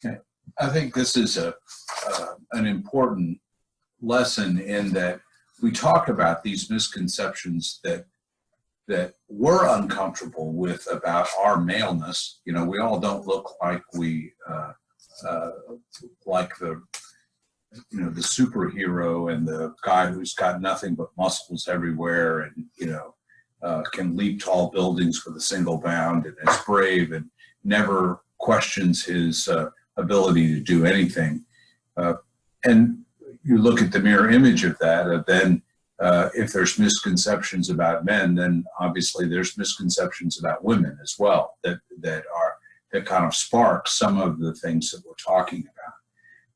I think this is an important lesson in that we talk about these misconceptions that we're uncomfortable with about our maleness. You know, we all don't look like we like the superhero and the guy who's got nothing but muscles everywhere, and can leap tall buildings with a single bound, and is brave and never questions his ability to do anything. And you look at the mirror image of that, then if there's misconceptions about men, then obviously there's misconceptions about women as well that kind of spark some of the things that we're talking about.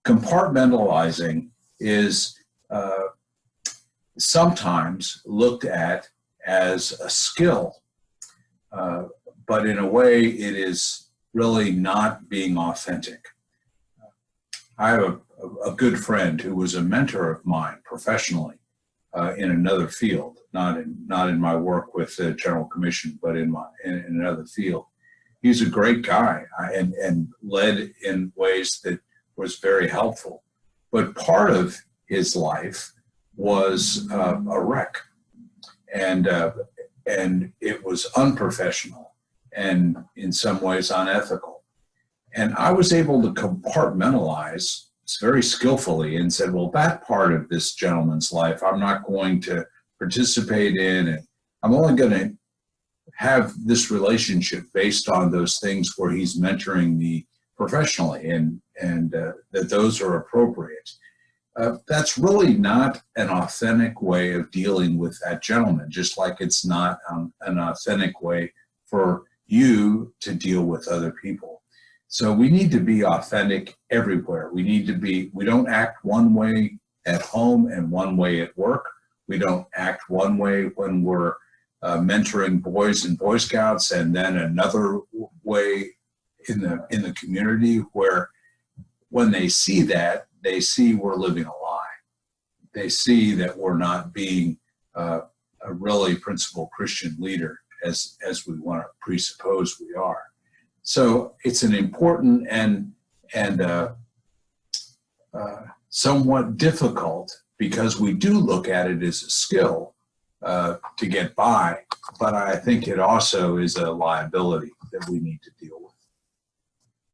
Compartmentalizing is sometimes looked at as a skill, but in a way it is really not being authentic. I have a good friend who was a mentor of mine professionally in another field, not in my work with the General Commission, but in another field. He's a great guy and led in ways that was very helpful. But part of his life was a wreck, and it was unprofessional and in some ways unethical. And I was able to compartmentalize very skillfully and said, well, that part of this gentleman's life I'm not going to participate in, and I'm only going to have this relationship based on those things where he's mentoring me professionally, and that those are appropriate. That's really not an authentic way of dealing with that gentleman, just like it's not an authentic way for you to deal with other people. So we need to be authentic everywhere. We don't act one way at home and one way at work. We don't act one way when we're mentoring boys and Boy Scouts, and then another way in the community, where when they see that, they see we're living a lie. They see that we're not being a really principled Christian leader as we want to presuppose we are. So it's an important and somewhat difficult, because we do look at it as a skill to get by, but I think it also is a liability that we need to deal with.